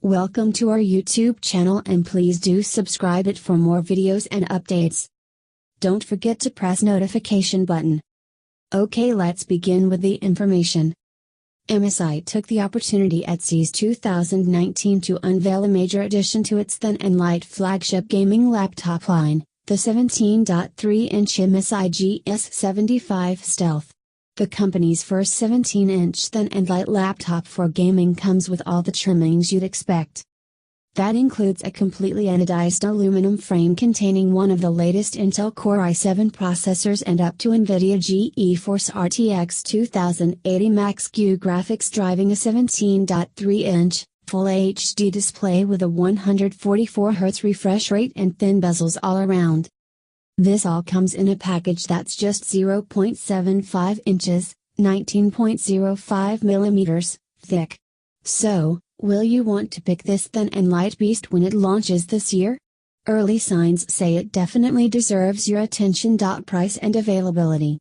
Welcome to our YouTube channel and please do subscribe it for more videos and updates. Don't forget to press notification button. Okay, let's begin with the information. MSI took the opportunity at CES 2019 to unveil a major addition to its thin and light flagship gaming laptop line, the 17.3-inch MSI GS75 Stealth. The company's first 17-inch thin and light laptop for gaming comes with all the trimmings you'd expect. That includes a completely anodized aluminum frame containing one of the latest Intel Core i7 processors and up to Nvidia GeForce RTX 2080 Max-Q graphics, driving a 17.3-inch, Full HD display with a 144Hz refresh rate and thin bezels all around. This all comes in a package that's just 0.75 inches, 19.05 millimeters, thick. So, will you want to pick this thin and light beast when it launches this year? Early signs say it definitely deserves your attention. Price and availability.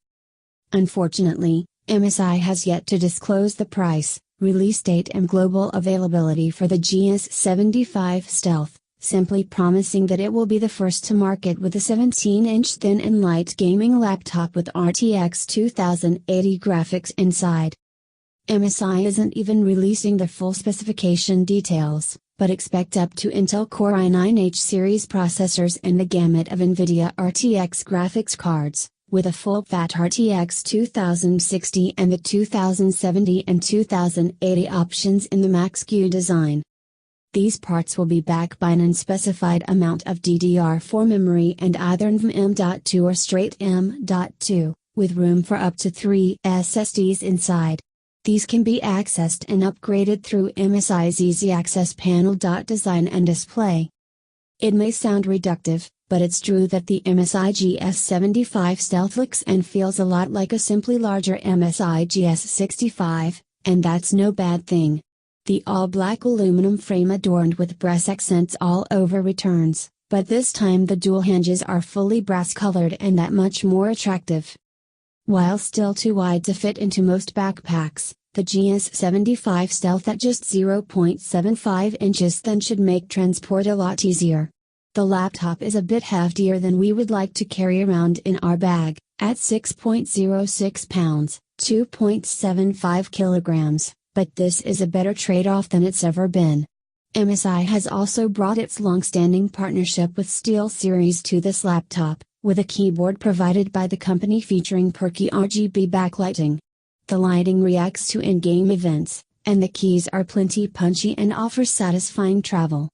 Unfortunately, MSI has yet to disclose the price, release date and global availability for the GS75 Stealth, simply promising that it will be the first to market with a 17-inch thin and light gaming laptop with RTX 2080 graphics inside. MSI isn't even releasing the full specification details, but expect up to Intel Core i9H series processors and the gamut of Nvidia RTX graphics cards, with a full-fat RTX 2060 and the 2070 and 2080 options in the Max-Q design. These parts will be backed by an unspecified amount of DDR4 memory and either NVMe.2 or straight M.2, with room for up to 3 SSDs inside. These can be accessed and upgraded through MSI's Easy Access Panel. Design and display. It may sound reductive, but it's true that the MSI GS75 Stealth looks and feels a lot like a simply larger MSI GS65, and that's no bad thing. The all-black aluminum frame adorned with brass accents all over returns, but this time the dual hinges are fully brass-colored and that much more attractive. While still too wide to fit into most backpacks, the GS75 Stealth at just 0.75 inches thin should make transport a lot easier. The laptop is a bit heftier than we would like to carry around in our bag, at 6.06 pounds, 2.75 kilograms. But this is a better trade-off than it's ever been. MSI has also brought its long-standing partnership with SteelSeries to this laptop, with a keyboard provided by the company featuring perky RGB backlighting. The lighting reacts to in-game events, and the keys are plenty punchy and offer satisfying travel.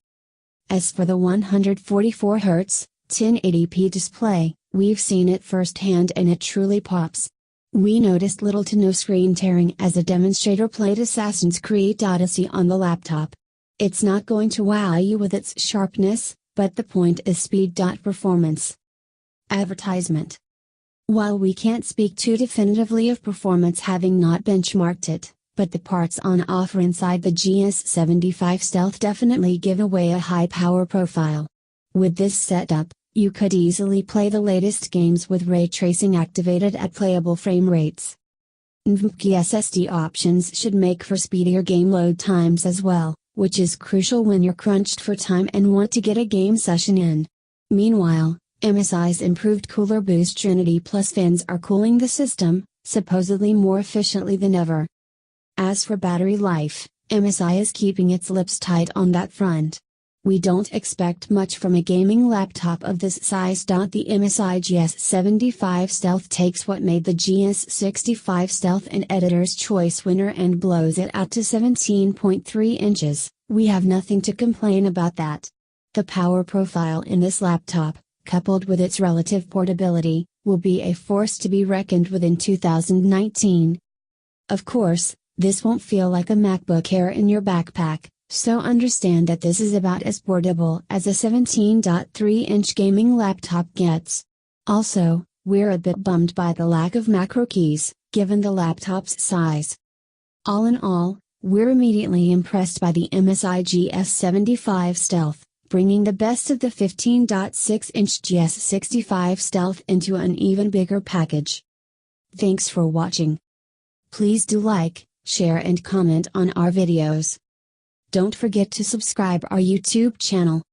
As for the 144Hz, 1080p display, we've seen it firsthand and it truly pops. We noticed little to no screen tearing as a demonstrator played Assassin's Creed Odyssey on the laptop. It's not going to wow you with its sharpness, but the point is speed. Performance. Advertisement. While we can't speak too definitively of performance having not benchmarked it, but the parts on offer inside the GS75 Stealth definitely give away a high power profile. With this setup, you could easily play the latest games with ray tracing activated at playable frame rates. NVMe SSD options should make for speedier game load times as well, which is crucial when you're crunched for time and want to get a game session in. Meanwhile, MSI's improved Cooler Boost Trinity Plus fans are cooling the system, supposedly more efficiently than ever. As for battery life, MSI is keeping its lips tight on that front. We don't expect much from a gaming laptop of this size. The MSI GS75 Stealth takes what made the GS65 Stealth an editor's choice winner and blows it out to 17.3 inches, we have nothing to complain about that. The power profile in this laptop, coupled with its relative portability, will be a force to be reckoned with in 2019. Of course, this won't feel like a MacBook Air in your backpack. So understand that this is about as portable as a 17.3-inch gaming laptop gets. Also, we're a bit bummed by the lack of macro keys, given the laptop's size. All in all, we're immediately impressed by the MSI GS75 Stealth, bringing the best of the 15.6-inch GS65 Stealth into an even bigger package. Thanks for watching. Please do like, share and comment on our videos. Don't forget to subscribe our YouTube channel.